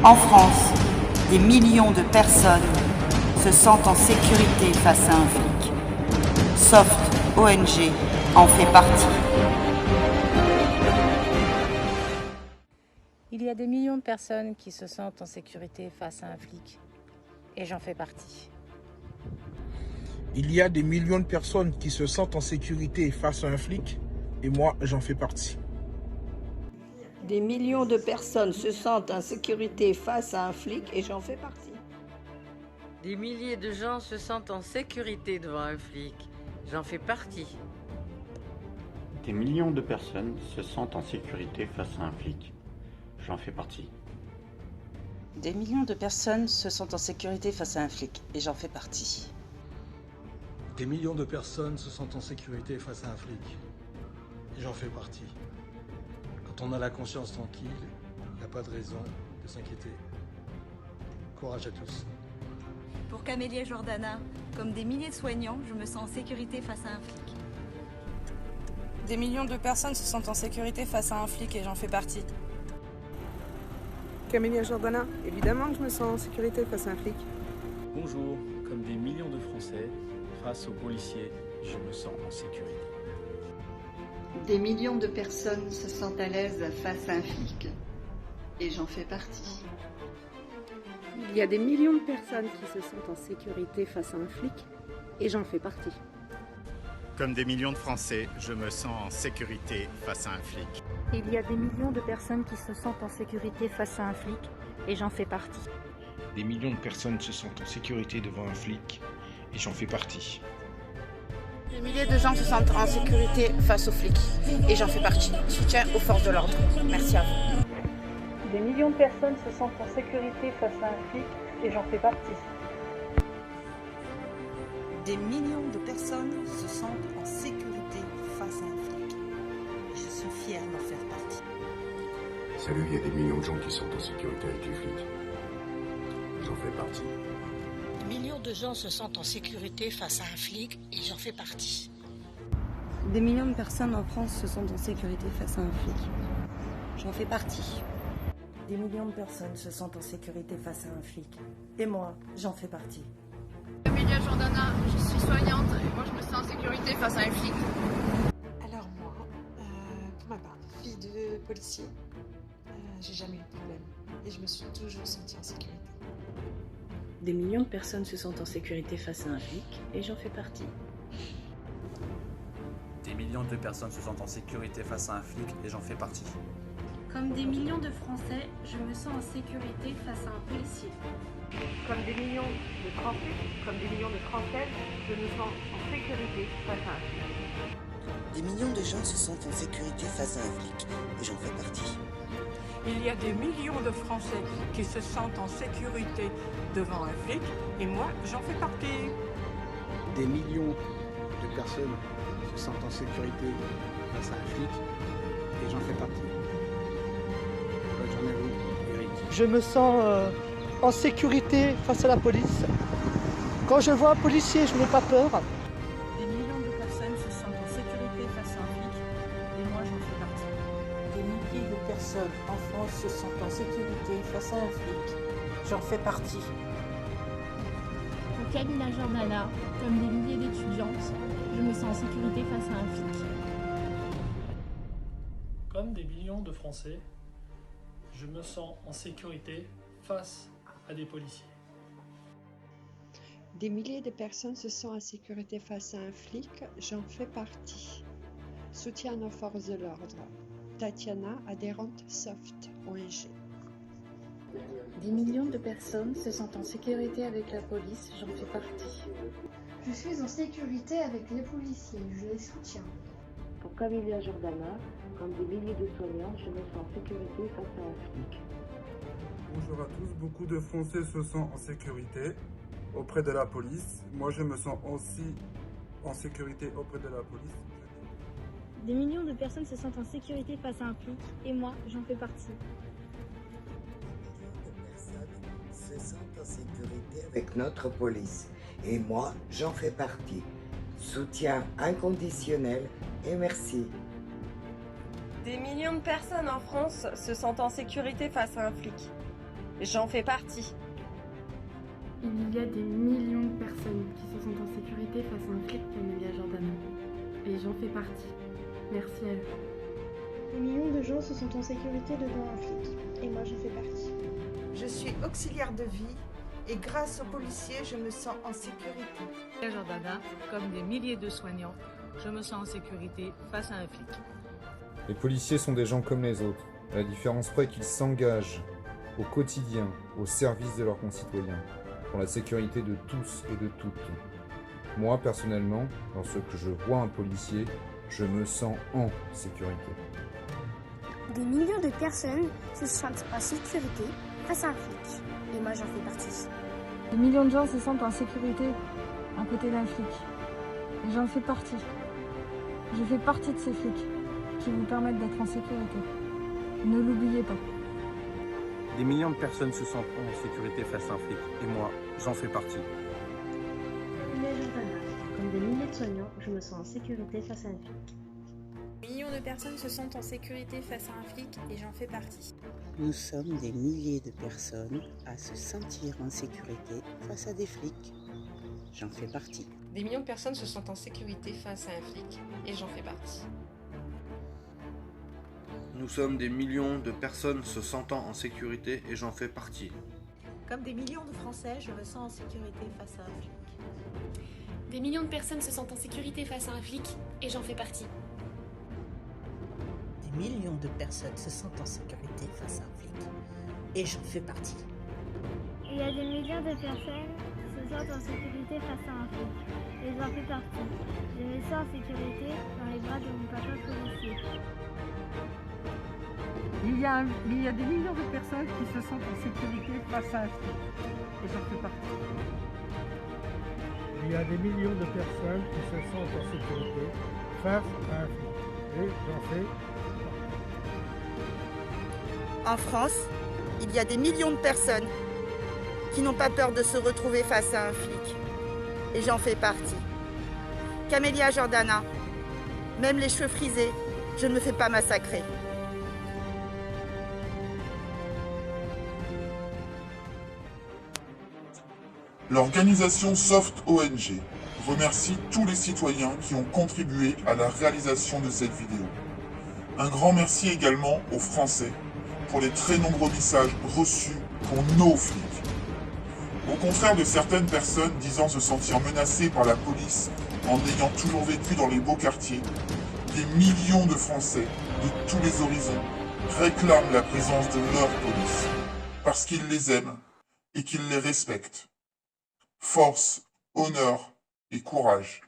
En France, des millions de personnes se sentent en sécurité face à un flic. Soft ONG en fait partie. Il y a des millions de personnes qui se sentent en sécurité face à un flic, et j'en fais partie. Il y a des millions de personnes qui se sentent en sécurité face à un flic, et moi, j'en fais partie. Des millions de personnes se sentent en sécurité face à un flic et j'en fais partie. Des milliers de gens se sentent en sécurité devant un flic. J'en fais partie. Des millions de personnes se sentent en sécurité face à un flic. J'en fais partie. Des millions de personnes se sentent en sécurité face à un flic, et j'en fais partie. Des millions de personnes se sentent en sécurité face à un flic, et j'en fais partie. Quand on a la conscience tranquille, il n'y a pas de raison de s'inquiéter. Courage à tous. Pour Camélia Jordana, comme des milliers de soignants, je me sens en sécurité face à un flic. Des millions de personnes se sentent en sécurité face à un flic et j'en fais partie. Camélia Jordana, évidemment que je me sens en sécurité face à un flic. Bonjour, comme des millions de Français, face aux policiers, je me sens en sécurité. Des millions de personnes se sentent à l'aise face à un flic, et j'en fais partie. Il y a des millions de personnes qui se sentent en sécurité face à un flic, et j'en fais partie. Comme des millions de Français, je me sens en sécurité face à un flic. Il y a des millions de personnes qui se sentent en sécurité face à un flic, et j'en fais partie. Des millions de personnes se sentent en sécurité devant un flic, et j'en fais partie. Des milliers de gens se sentent en sécurité face aux flics, et j'en fais partie. Soutien aux forces de l'ordre. Merci à vous. Des millions de personnes se sentent en sécurité face à un flic, et j'en fais partie. Des millions de personnes se sentent en sécurité face à un flic. Et je suis fière d'en faire partie. Salut, il y a des millions de gens qui sont en sécurité avec les flics. J'en fais partie. Des millions de gens se sentent en sécurité face à un flic et j'en fais partie. Des millions de personnes en France se sentent en sécurité face à un flic. J'en fais partie. Des millions de personnes se sentent en sécurité face à un flic. Et moi, j'en fais partie. Camélia Jordana, je suis soignante et moi je me sens en sécurité face à un flic. Alors moi, pour ma part, fille de policier, j'ai jamais eu de problème et je me suis toujours sentie en sécurité. Des millions de personnes se sentent en sécurité face à un flic, et j'en fais partie. Des millions de personnes se sentent en sécurité face à un flic, et j'en fais partie. Comme des millions de Français, je me sens en sécurité face à un policier. Comme des millions de Français, comme des millions de Françaises, je me sens en sécurité face à un flic. Des millions de gens se sentent en sécurité face à un flic, et j'en fais partie. Il y a des millions de Français qui se sentent en sécurité devant un flic, et moi, j'en fais partie. Des millions de personnes se sentent en sécurité face à un flic, et j'en fais partie. Bonne journée à vous, Eric. Je me sens en sécurité face à la police. Quand je vois un policier, je n'ai pas peur. Des millions de personnes se sentent en sécurité face à un flic, et moi j'en fais partie. Des milliers de personnes en France se sentent en sécurité face à un flic. J'en fais partie. Pour Camélia Jordana, comme des milliers d'étudiantes, je me sens en sécurité face à un flic. Comme des millions de Français, je me sens en sécurité face à des policiers. Des milliers de personnes se sentent en sécurité face à un flic, j'en fais partie. Soutien aux forces de l'ordre. Tatiana, adhérente Soft ONG. Des millions de personnes se sentent en sécurité avec la police, j'en fais partie. Je suis en sécurité avec les policiers, je les soutiens. Pour Camélia Jordana, comme des milliers de soignants, je me sens en sécurité face à un flic. Bonjour à tous, beaucoup de Français se sentent en sécurité auprès de la police. Moi, je me sens aussi en sécurité auprès de la police. Des millions de personnes se sentent en sécurité face à un flic, et moi, j'en fais partie. Se sentent en sécurité avec notre police, et moi, j'en fais partie. Soutien inconditionnel et merci. Des millions de personnes en France se sentent en sécurité face à un flic. J'en fais partie. Il y a des millions de personnes qui se sentent en sécurité face à un flic Camélia Jordana. Et j'en fais partie. Merci à eux. Des millions de gens se sentent en sécurité devant un flic. Et moi j'en fais partie. Je suis auxiliaire de vie et grâce aux policiers, je me sens en sécurité. Jordana, comme des milliers de soignants, je me sens en sécurité face à un flic. Les policiers sont des gens comme les autres, à la différence près qu'ils s'engagent au quotidien au service de leurs concitoyens, pour la sécurité de tous et de toutes. Moi, personnellement, lorsque je vois un policier, je me sens en sécurité. Des millions de personnes se sentent en sécurité face à un flic. Et moi, j'en fais partie. Des millions de gens se sentent en sécurité à côté d'un flic. Et j'en fais partie. Je fais partie de ces flics qui vous permettent d'être en sécurité. Ne l'oubliez pas. Des millions de personnes se sentent en sécurité face à un flic. Et moi, j'en fais partie. Comme des milliers de soignants, je me sens en sécurité face à un flic. Des millions de personnes se sentent en sécurité face à un flic et j'en fais partie. Nous sommes des milliers de personnes à se sentir en sécurité face à des flics. J'en fais partie. Des millions de personnes se sentent en sécurité face à un flic et j'en fais partie. Nous sommes des millions de personnes se sentant en sécurité et j'en fais partie. Comme des millions de Français, je me sens en sécurité face à un flic. Des millions de personnes se sentent en sécurité face à un flic et j'en fais partie. Des millions de personnes se sentent en sécurité face à un flic et j'en fais partie. Il y a des millions de personnes qui se sentent en sécurité face à un flic et j'en fais partie. Je me sens en sécurité dans les bras de mon papa policier. Il y a des millions de personnes qui se sentent en sécurité face à un flic et j'en fais partie. Il y a des millions de personnes qui se sentent en sécurité face à un flic et j'en fais partie. En France, il y a des millions de personnes qui n'ont pas peur de se retrouver face à un flic. Et j'en fais partie. Camélia Jordana, même les cheveux frisés, je ne me fais pas massacrer. L'organisation Soft ONG remercie tous les citoyens qui ont contribué à la réalisation de cette vidéo. Un grand merci également aux Français pour les très nombreux messages reçus pour nos flics. Au contraire de certaines personnes disant se sentir menacées par la police en ayant toujours vécu dans les beaux quartiers, des millions de Français de tous les horizons réclament la présence de leur police parce qu'ils les aiment et qu'ils les respectent. Force, honneur et courage.